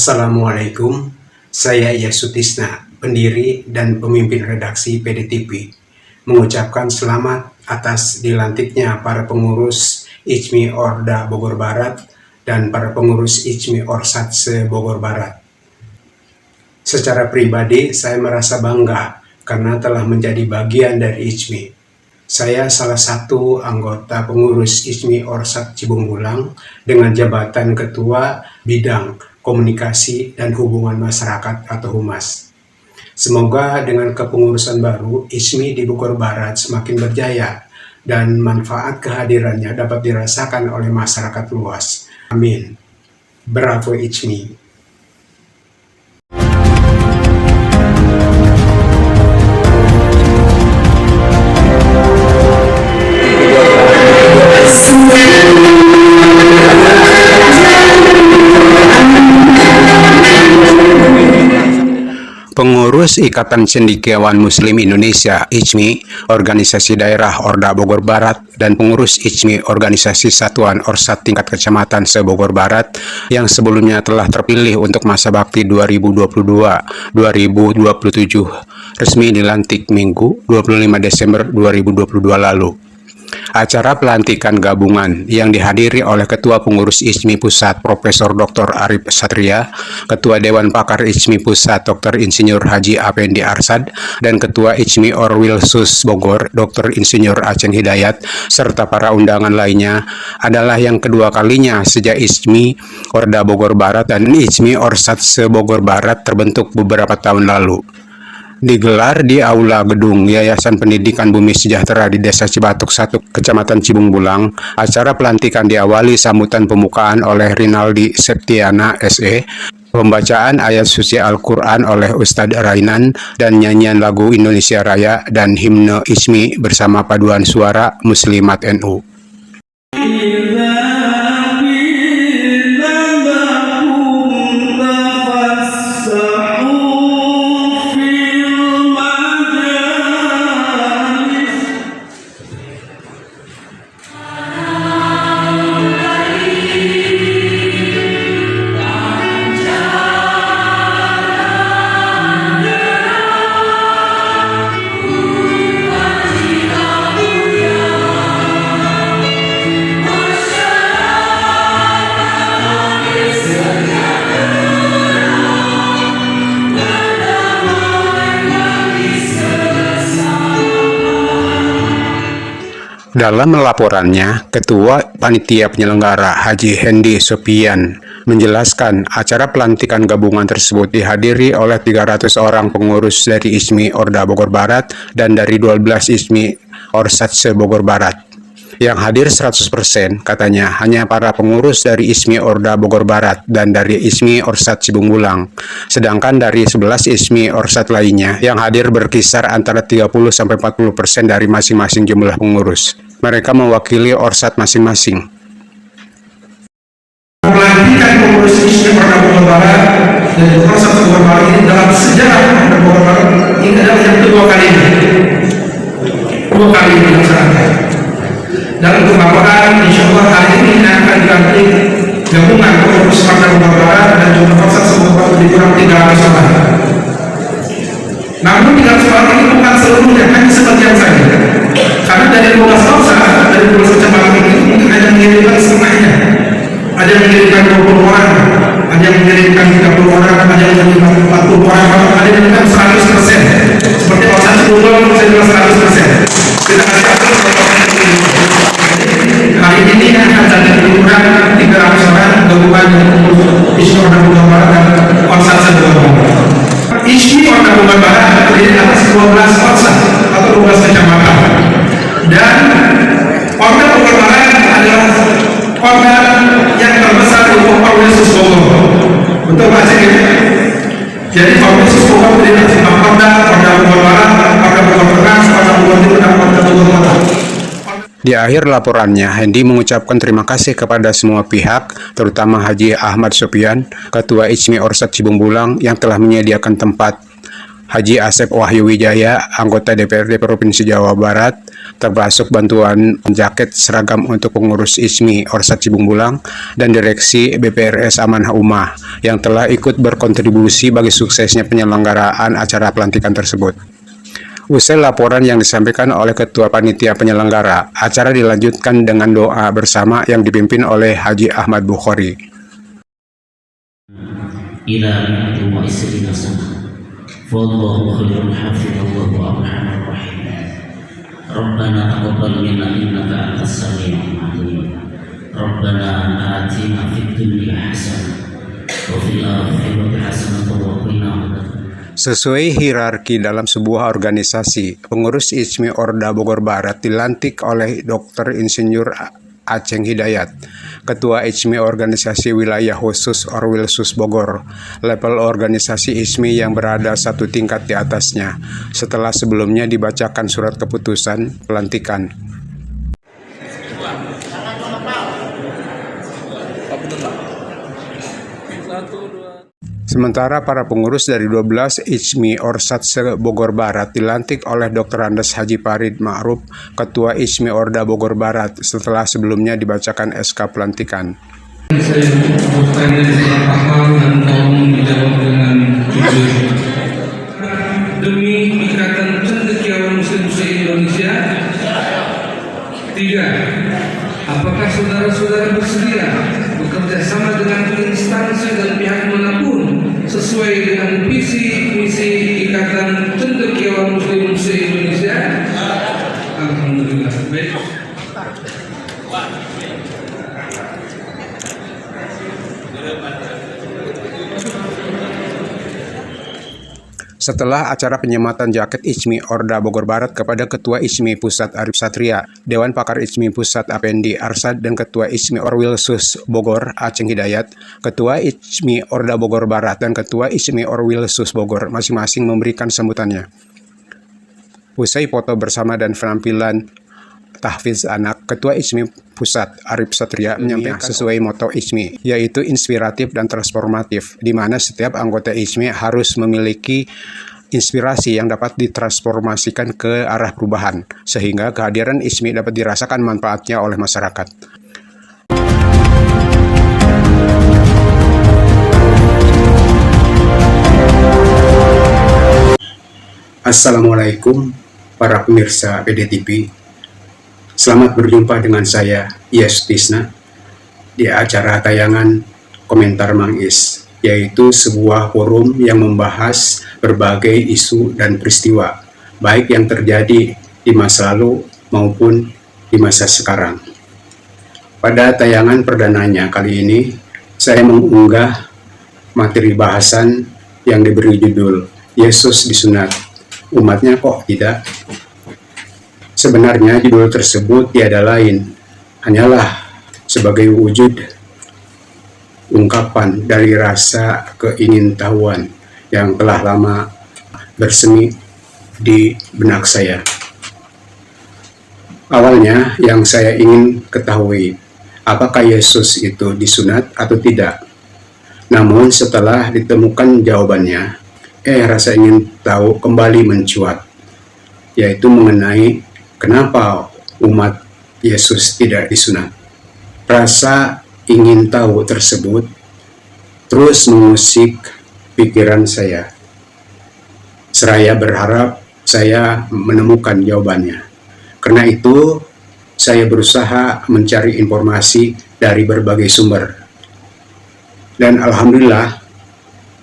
Assalamualaikum, saya Yasutisna, pendiri dan pemimpin redaksi PDTV, mengucapkan selamat atas dilantiknya para pengurus ICMI Orda Bogor Barat dan para pengurus ICMI Orsat se-Bogor Barat. Secara pribadi, saya merasa bangga karena telah menjadi bagian dari ICMI. Saya salah satu anggota pengurus ICMI Orsat Cibung Bulang dengan jabatan Ketua Bidang Komunikasi dan Hubungan Masyarakat atau Humas. Semoga dengan kepengurusan baru, ICMI di Bogor Barat semakin berjaya dan manfaat kehadirannya dapat dirasakan oleh masyarakat luas. Amin. Bravo ICMI. Pengurus Ikatan Cendekiawan Muslim Indonesia (ICMI), Organisasi Daerah Orda Bogor Barat, dan pengurus ICMI Organisasi Satuan Orsat tingkat kecamatan se-Bogor Barat yang sebelumnya telah terpilih untuk masa bakti 2022-2027 resmi dilantik Minggu 25 Desember 2022 lalu. Acara pelantikan gabungan yang dihadiri oleh Ketua Pengurus ICMI Pusat Profesor Dr. Arif Satria, Ketua Dewan Pakar ICMI Pusat Dr. Insinyur Haji Afendi Arsad, dan Ketua ICMI Orwilsus Bogor Dr. Insinyur Aceng Hidayat, serta para undangan lainnya adalah yang kedua kalinya sejak ICMI Orda Bogor Barat dan ICMI Orsat se-Bogor Barat terbentuk beberapa tahun lalu. Digelar di Aula Gedung Yayasan Pendidikan Bumi Sejahtera di Desa Cibatuk 1, Kecamatan Cibung Bulang. Acara pelantikan diawali sambutan pembukaan oleh Rinaldi Septiana SE, pembacaan ayat suci Al-Quran oleh Ustadz Rainan, dan nyanyian lagu Indonesia Raya dan himne ICMI bersama paduan suara Muslimat NU. Dalam laporannya, Ketua Panitia Penyelenggara Haji Hendi Sopian menjelaskan acara pelantikan gabungan tersebut dihadiri oleh 300 orang pengurus dari ICMI Orda Bogor Barat dan dari 12 ICMI Orsat se-Bogor Barat. Yang hadir 100% katanya hanya para pengurus dari ICMI Orda Bogor Barat dan dari ICMI Orsat Cibung Bulang. Sedangkan dari 11 ICMI Orsat lainnya yang hadir berkisar antara 30-40% dari masing-masing jumlah pengurus. Mereka mewakili Orsat masing-masing. Pelantikan pengurus ICMI Orda Bogor Barat dan Orsat Bogor Barat ini dalam sejarah Orda Bogor Barat ini adalah yang kedua kalinya. Dua kali dilaksanakan. Dan untuk laporan, insya Allah hari ini akan dilantik gabungan pengurus Orda Bogor Barat dan jumlah Orsat se-Bogor Barat lebih kurang 300 orang. Namun 300 orang ini bukan seluruhnya, hanya sebagian saja. Karena dari 12 Orsat, dari 12 kecamatan ini mungkin ada yang mengirimkan setengahnya. Ada yang mengirimkan 20 orang, ada yang mengirimkan 30 orang, ada yang mengirimkan 40 orang, ada yang mengirimkan 100%. Seperti Orsat Cibung Bulang, saya bilang 100%. Tidak ada hari ini akan ada lebih kurang 300 orang gabungan ICMI Orda Bogor Barat dan Orsat se-Bogor Barat. ICMI Orda Bogor Barat terdiri atas 12 Orsat atau 12 kecamatan. Dan Orda Bogor Barat adalah Orda yang terbesar untuk Orwilsus Bogor. Betul Pak Cik? Jadi Orwilsus Bogor terdiri atas 4 Orda Bogor Barat, Orda Bogor Tengah, Orda Bogor Timur, dan Orda Bogor Kota. Di akhir laporannya, Hendi mengucapkan terima kasih kepada semua pihak, terutama Haji Ahmad Sopian, Ketua ICMI Orsat Cibung Bulang yang telah menyediakan tempat, Haji Asep Wahyu Wijaya, anggota DPRD Provinsi Jawa Barat, termasuk bantuan jaket seragam untuk pengurus ISMI Orsat Cibung Bulang dan direksi BPRS Amanah Ummah yang telah ikut berkontribusi bagi suksesnya penyelenggaraan acara pelantikan tersebut. Usai laporan yang disampaikan oleh Ketua Panitia Penyelenggara, acara dilanjutkan dengan doa bersama yang dipimpin oleh Haji Ahmad Bukhari. Ila wa isrina sana wallahu khairul hafidhallahu wa arhamar rahim. Rabbana taqabbal minna innaka antas samiul alim. Rabbana atina fid dunya hasanah wa fil akhirati hasanah wa qina adzabannar. Sesuai hierarki dalam sebuah organisasi, pengurus ISMI Orda Bogor Barat dilantik oleh Dr. Insinyur Aceng Hidayat, Ketua ISMI Organisasi Wilayah Khusus Orwilsus Bogor, level organisasi ISMI yang berada satu tingkat di atasnya, setelah sebelumnya dibacakan surat keputusan pelantikan. Sementara para pengurus dari 12 ISMI Orsat Bogor Barat dilantik oleh Dr. Andes Haji Farid Ma'ruf, Ketua ISMI Orda Bogor Barat, setelah sebelumnya dibacakan SK pelantikan. Saya bertanya beberapa hal dan tolong dijawab dengan jujur. Demi Ikatan Cendekiawan Muslim se-Indonesia. 3. Apakah saudara-saudara bersedia bekerja sama dengan instansi dan pihak manapun sesuai dengan visi misi Ikatan Cendekiawan Muslim se-Indonesia? Alhamdulillah. Baik. Setelah acara penyematan jaket ISMI Orda Bogor Barat kepada Ketua ISMI Pusat Arif Satria, Dewan Pakar ISMI Pusat Apendi Arsad dan Ketua ISMI Orwilsus Bogor Aceng Hidayat, Ketua ISMI Orda Bogor Barat dan Ketua ISMI Orwilsus Bogor masing-masing memberikan sambutannya. Usai foto bersama dan penampilan tahfiz anak, Ketua ISMI Pusat Arif Satria menyampaikan sesuai moto ISMI, yaitu inspiratif dan transformatif, di mana setiap anggota ISMI harus memiliki inspirasi yang dapat ditransformasikan ke arah perubahan, sehingga kehadiran ISMI dapat dirasakan manfaatnya oleh masyarakat. Assalamualaikum para pemirsa PDTV. Selamat berjumpa dengan saya, Yes Tisna, di acara tayangan Komentar Mang Is, yaitu sebuah forum yang membahas berbagai isu dan peristiwa, baik yang terjadi di masa lalu maupun di masa sekarang. Pada tayangan perdananya kali ini, saya mengunggah materi bahasan yang diberi judul Yesus disunat, umatnya kok tidak? Sebenarnya judul tersebut tiada lain, hanyalah sebagai wujud ungkapan dari rasa keingintahuan yang telah lama bersemi di benak saya. Awalnya yang saya ingin ketahui, apakah Yesus itu disunat atau tidak? Namun setelah ditemukan jawabannya, rasa ingin tahu kembali mencuat, yaitu mengenai kenapa umat Yesus tidak disunat. Rasa ingin tahu tersebut terus mengusik pikiran saya. Seraya berharap saya menemukan jawabannya. Karena itu, saya berusaha mencari informasi dari berbagai sumber. Dan alhamdulillah,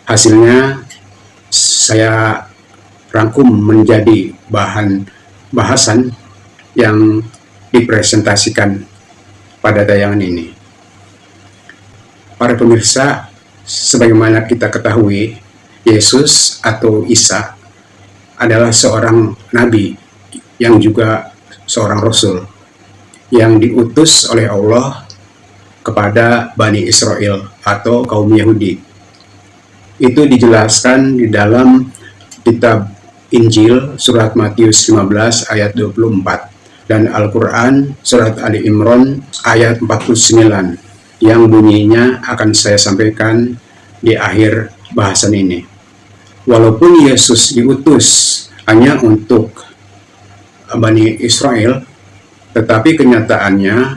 hasilnya saya rangkum menjadi bahan bahasan yang dipresentasikan pada tayangan ini. Para pemirsa, sebagaimana kita ketahui, Yesus atau Isa adalah seorang nabi yang juga seorang rasul yang diutus oleh Allah kepada Bani Israel atau kaum Yahudi. Itu dijelaskan di dalam kitab Injil surat Matius 15 ayat 24 dan Al-Quran surat Ali Imran ayat 49 yang bunyinya akan saya sampaikan di akhir bahasan ini. Walaupun Yesus diutus hanya untuk Bani Israel, tetapi kenyataannya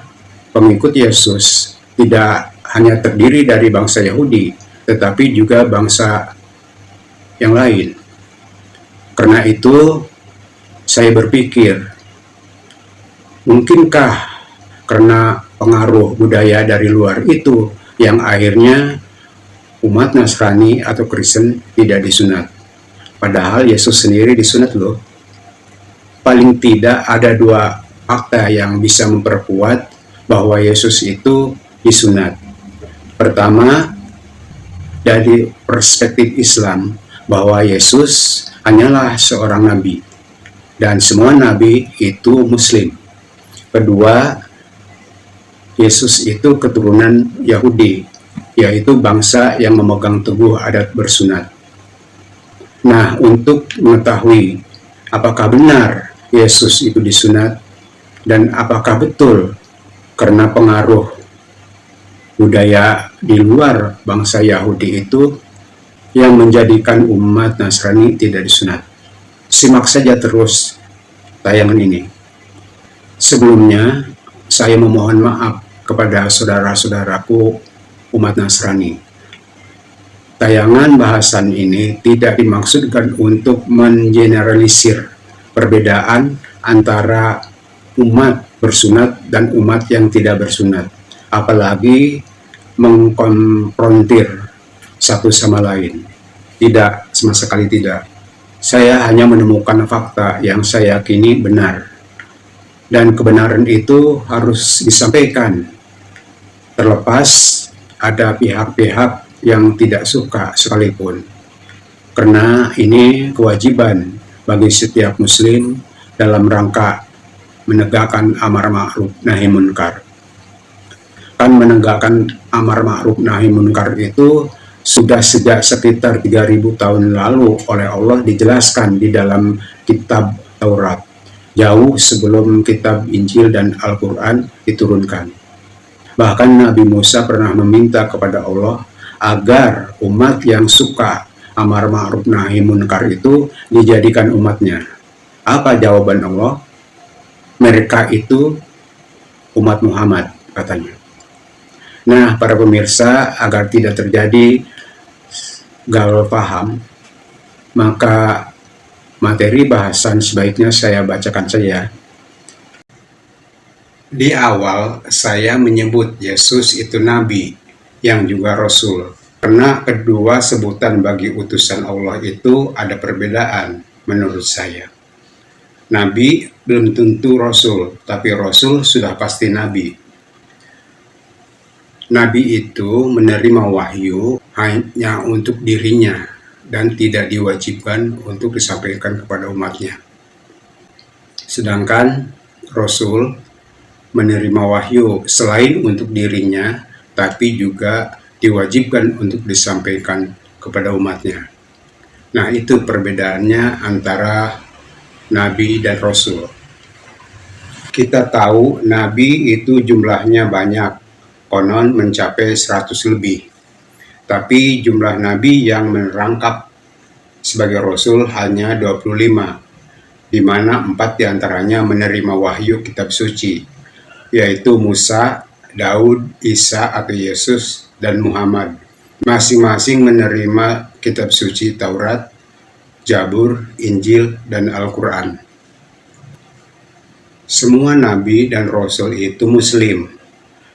pengikut Yesus tidak hanya terdiri dari bangsa Yahudi, tetapi juga bangsa yang lain. Karena itu, saya berpikir, mungkinkah karena pengaruh budaya dari luar itu yang akhirnya umat Nasrani atau Kristen tidak disunat? Padahal Yesus sendiri disunat loh. Paling tidak ada dua fakta yang bisa memperkuat bahwa Yesus itu disunat. Pertama, dari perspektif Islam, bahwa Yesus hanyalah seorang nabi dan semua nabi itu muslim. Kedua, Yesus itu keturunan Yahudi, yaitu bangsa yang memegang teguh adat bersunat. Nah, untuk mengetahui apakah benar Yesus itu disunat dan apakah betul karena pengaruh budaya di luar bangsa Yahudi itu yang menjadikan umat Nasrani tidak disunat. Simak saja terus tayangan ini. Sebelumnya, saya memohon maaf kepada saudara-saudaraku umat Nasrani. Tayangan bahasan ini tidak dimaksudkan untuk mengeneralisir perbedaan antara umat bersunat dan umat yang tidak bersunat, apalagi mengkonfrontir satu sama lain. Tidak, sama sekali tidak. Saya hanya menemukan fakta yang saya yakini benar. Dan kebenaran itu harus disampaikan. Terlepas ada pihak-pihak yang tidak suka sekalipun. Karena ini kewajiban bagi setiap muslim dalam rangka menegakkan amar ma'ruf nahi munkar. Kan menegakkan amar ma'ruf nahi munkar itu sudah sejak sekitar 3000 tahun lalu oleh Allah dijelaskan di dalam kitab Taurat, jauh sebelum kitab Injil dan Al-Quran diturunkan. Bahkan Nabi Musa pernah meminta kepada Allah agar umat yang suka amar ma'ruf nahi munkar itu dijadikan umatnya. Apa jawaban Allah? Mereka itu umat Muhammad, katanya. Nah, para pemirsa, agar tidak terjadi gagal paham, maka materi bahasan sebaiknya saya bacakan saja. Di awal, saya menyebut Yesus itu nabi yang juga rasul. Karena kedua sebutan bagi utusan Allah itu ada perbedaan menurut saya. Nabi belum tentu rasul, tapi rasul sudah pasti nabi. Nabi itu menerima wahyu hanya untuk dirinya dan tidak diwajibkan untuk disampaikan kepada umatnya. Sedangkan Rasul menerima wahyu selain untuk dirinya, tapi juga diwajibkan untuk disampaikan kepada umatnya. Nah, itu perbedaannya antara Nabi dan Rasul. Kita tahu Nabi itu jumlahnya banyak, konon mencapai 100 lebih. Tapi jumlah nabi yang merangkap sebagai rasul hanya 25, di mana 4 diantaranya menerima wahyu kitab suci, yaitu Musa, Daud, Isa atau Yesus, dan Muhammad. Masing-masing menerima kitab suci Taurat, Zabur, Injil, dan Al-Quran. Semua nabi dan rasul itu muslim.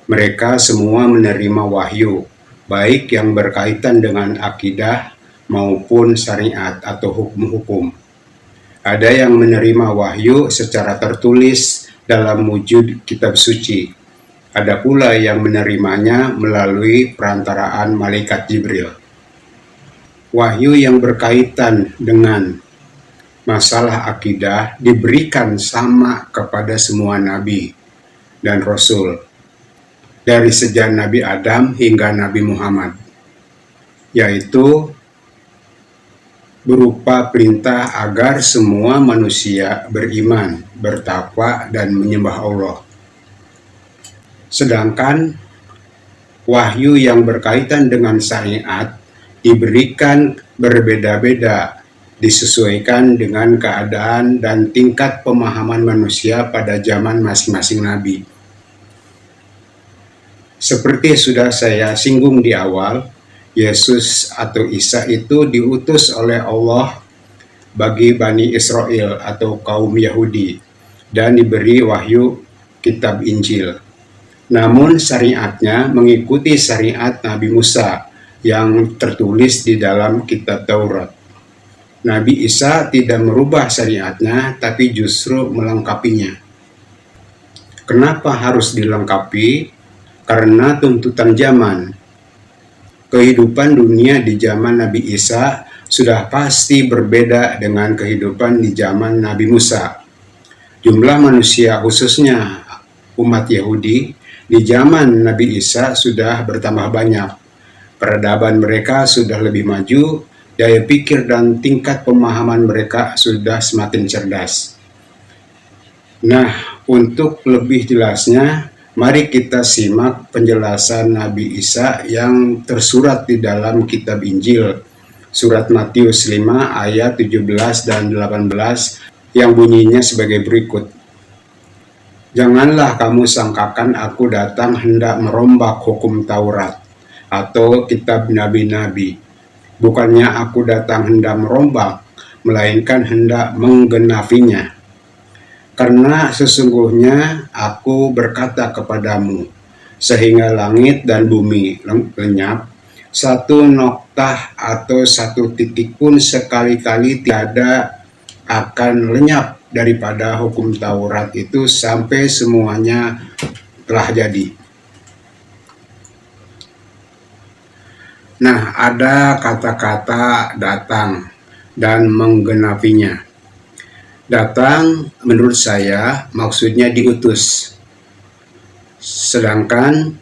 Mereka semua menerima wahyu, baik yang berkaitan dengan akidah maupun syariat atau hukum-hukum. Ada yang menerima wahyu secara tertulis dalam wujud kitab suci. Ada pula yang menerimanya melalui perantaraan malaikat Jibril. Wahyu yang berkaitan dengan masalah akidah diberikan sama kepada semua nabi dan rasul, dari sejak Nabi Adam hingga Nabi Muhammad, yaitu berupa perintah agar semua manusia beriman, bertakwa, dan menyembah Allah. Sedangkan wahyu yang berkaitan dengan syariat diberikan berbeda-beda disesuaikan dengan keadaan dan tingkat pemahaman manusia pada zaman masing-masing nabi. Seperti sudah saya singgung di awal, Yesus atau Isa itu diutus oleh Allah bagi Bani Israel atau kaum Yahudi dan diberi wahyu kitab Injil. Namun syariatnya mengikuti syariat Nabi Musa yang tertulis di dalam kitab Taurat. Nabi Isa tidak merubah syariatnya, tapi justru melengkapinya. Kenapa harus dilengkapi? Karena tuntutan zaman. Kehidupan dunia di zaman Nabi Isa sudah pasti berbeda dengan kehidupan di zaman Nabi Musa. Jumlah manusia, khususnya umat Yahudi, di zaman Nabi Isa sudah bertambah banyak. Peradaban mereka sudah lebih maju, daya pikir dan tingkat pemahaman mereka sudah semakin cerdas. Nah, untuk lebih jelasnya, mari kita simak penjelasan Nabi Isa yang tersurat di dalam kitab Injil, surat Matius 5 ayat 17 dan 18 yang bunyinya sebagai berikut. Janganlah kamu sangkakan aku datang hendak merombak hukum Taurat atau kitab nabi-nabi. Bukannya aku datang hendak merombak, melainkan hendak menggenapinya. Karena sesungguhnya aku berkata kepadamu, sehingga langit dan bumi lenyap, satu noktah atau satu titik pun sekali-kali tiada akan lenyap daripada hukum Taurat itu sampai semuanya telah jadi. Nah, ada kata-kata datang dan menggenapinya. Datang menurut saya maksudnya diutus. Sedangkan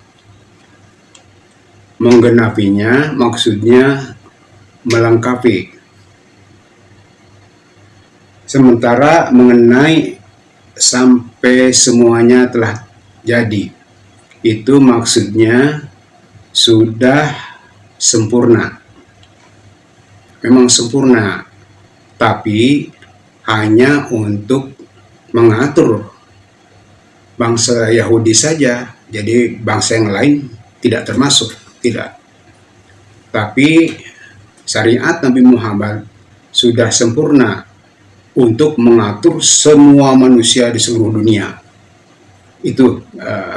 menggenapinya maksudnya melengkapi. Sementara mengenai sampai semuanya telah jadi, itu maksudnya sudah sempurna. Memang sempurna, tapi hanya untuk mengatur bangsa Yahudi saja. Jadi bangsa yang lain tidak termasuk, tidak. Tapi syariat Nabi Muhammad sudah sempurna untuk mengatur semua manusia di seluruh dunia. Itu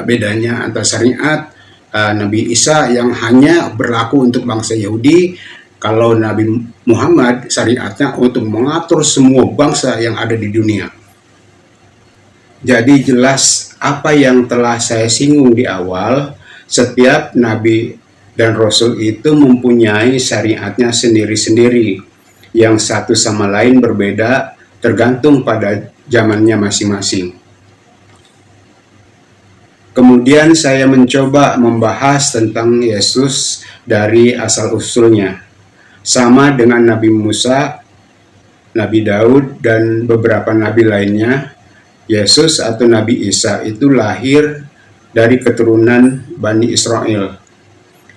bedanya antara syariat Nabi Isa yang hanya berlaku untuk bangsa Yahudi, kalau Nabi Muhammad syariatnya untuk mengatur semua bangsa yang ada di dunia. Jadi jelas apa yang telah saya singgung di awal, setiap Nabi dan Rasul itu mempunyai syariatnya sendiri-sendiri, yang satu sama lain berbeda tergantung pada zamannya masing-masing. Kemudian saya mencoba membahas tentang Yesus dari asal-usulnya. Sama dengan Nabi Musa, Nabi Daud, dan beberapa nabi lainnya, Yesus atau Nabi Isa itu lahir dari keturunan Bani Israel,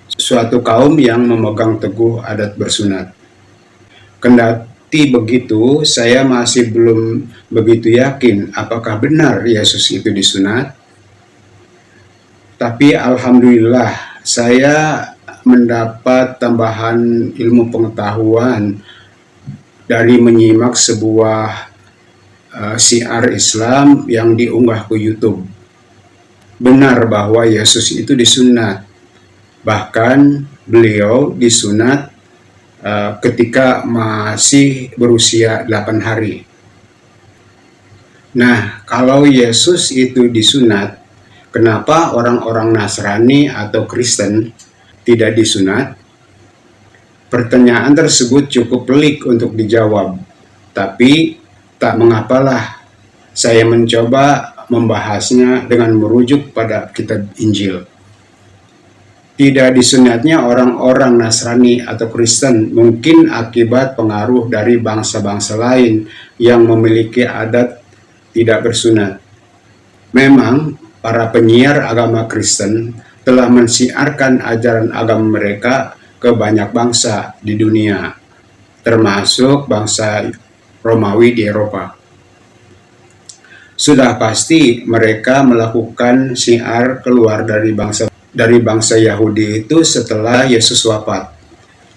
suatu kaum yang memegang teguh adat bersunat. Kendati begitu, saya masih belum begitu yakin apakah benar Yesus itu disunat. Tapi alhamdulillah saya mendapat tambahan ilmu pengetahuan dari menyimak sebuah syiar Islam yang diunggah ke YouTube. Benar bahwa Yesus itu disunat. Bahkan beliau disunat ketika masih berusia 8 hari. Nah, kalau Yesus itu disunat, kenapa orang-orang Nasrani atau Kristen tidak disunat? Pertanyaan tersebut cukup pelik untuk dijawab, tapi tak mengapalah. Saya mencoba membahasnya dengan merujuk pada kitab Injil. Tidak disunatnya orang-orang Nasrani atau Kristen mungkin akibat pengaruh dari bangsa-bangsa lain yang memiliki adat tidak bersunat. Memang para penyiar agama Kristen telah mensiarkan ajaran agama mereka ke banyak bangsa di dunia. termasuk bangsa Romawi di Eropa. Sudah pasti mereka melakukan syiar keluar dari bangsa Yahudi itu setelah Yesus wafat.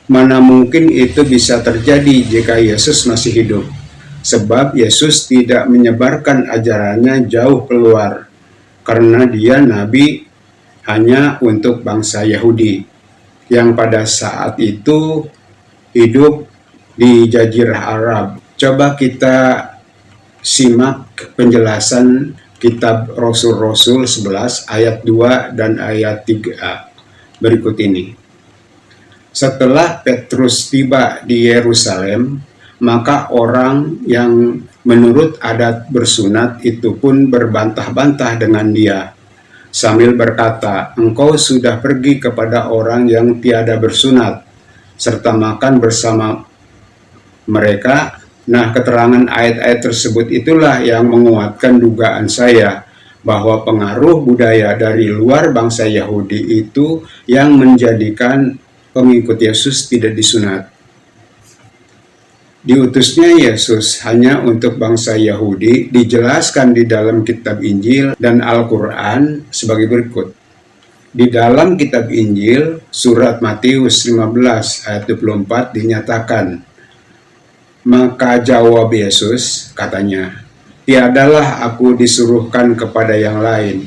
Mana mungkin itu bisa terjadi jika Yesus masih hidup, sebab Yesus tidak menyebarkan ajarannya jauh keluar, karena dia nabi hanya untuk bangsa Yahudi, yang pada saat itu hidup di Jazirah Arab. Coba kita simak penjelasan kitab Rasul-Rasul 11 ayat 2 dan ayat 3 berikut ini. Setelah Petrus tiba di Yerusalem, maka orang yang menurut adat bersunat itu pun berbantah-bantah dengan dia, sambil berkata, "Engkau sudah pergi kepada orang yang tiada bersunat, serta makan bersama mereka." Nah, keterangan ayat-ayat tersebut itulah yang menguatkan dugaan saya bahwa pengaruh budaya dari luar bangsa Yahudi itu yang menjadikan pengikut Yesus tidak disunat. Diutusnya Yesus hanya untuk bangsa Yahudi dijelaskan di dalam kitab Injil dan Al-Quran sebagai berikut. Di dalam kitab Injil, surat Matius 15 ayat 24 dinyatakan, maka jawab Yesus, katanya, "Tiadalah aku disuruhkan kepada yang lain,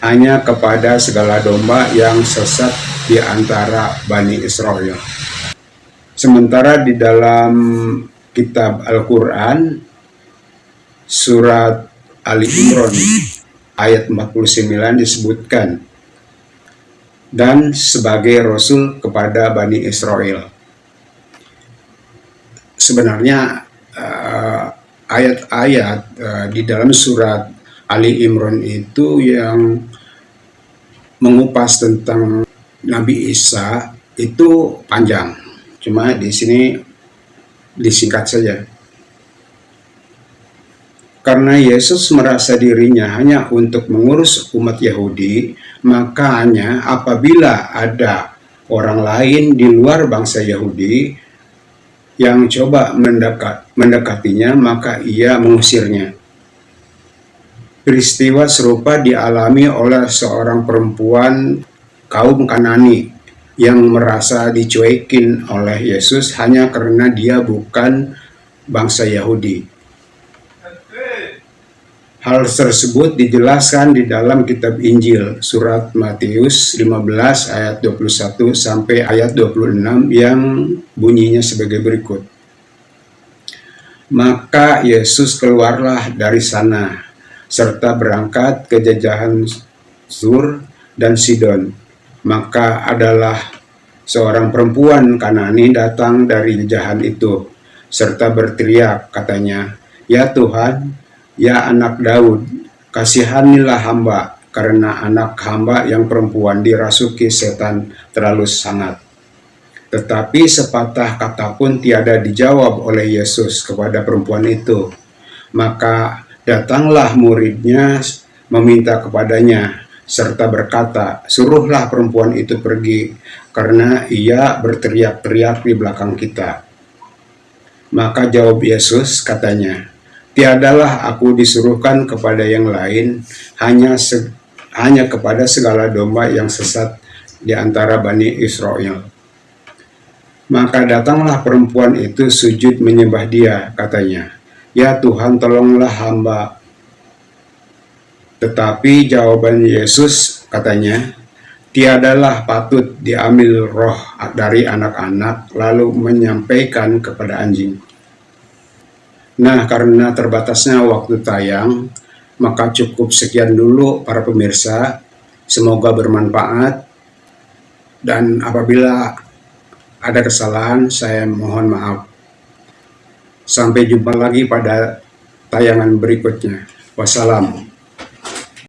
hanya kepada segala domba yang sesat di antara Bani Israel." Sementara di dalam kitab Al-Quran, surat Ali Imran ayat 49 disebutkan, dan sebagai Rasul kepada Bani Israel. Sebenarnya ayat-ayat di dalam surat Ali Imran itu yang mengupas tentang Nabi Isa itu panjang. Cuma di sini disingkat saja. Karena Yesus merasa dirinya hanya untuk mengurus umat Yahudi, makanya apabila ada orang lain di luar bangsa Yahudi yang coba mendekatinya, maka ia mengusirnya. Peristiwa serupa dialami oleh seorang perempuan kaum Kanani yang merasa dicuekin oleh Yesus hanya karena dia bukan bangsa Yahudi. Hal tersebut dijelaskan di dalam kitab Injil, surat Matius 15 ayat 21 sampai ayat 26 yang bunyinya sebagai berikut. Maka Yesus keluarlah dari sana, serta berangkat ke jajahan Sur dan Sidon. Maka adalah seorang perempuan Kanani datang dari jajahan itu, serta berteriak, katanya, "Ya Tuhan, ya anak Daud, kasihanilah hamba, karena anak hamba yang perempuan dirasuki setan terlalu sangat." Tetapi sepatah kata pun tiada dijawab oleh Yesus kepada perempuan itu. Maka datanglah muridnya meminta kepadanya, serta berkata, "Suruhlah perempuan itu pergi, karena ia berteriak-teriak di belakang kita." Maka jawab Yesus, katanya, "Tiadalah aku disuruhkan kepada yang lain, hanya kepada segala domba yang sesat di antara Bani Israel." Maka datanglah perempuan itu sujud menyembah dia, katanya, "Ya Tuhan, tolonglah hamba." Tetapi jawaban Yesus, katanya, "Tiadalah patut diambil roh dari anak-anak lalu menyampaikan kepada anjing." Nah, karena terbatasnya waktu tayang, maka cukup sekian dulu para pemirsa. Semoga bermanfaat, dan apabila ada kesalahan, saya mohon maaf. Sampai jumpa lagi pada tayangan berikutnya. Wassalam.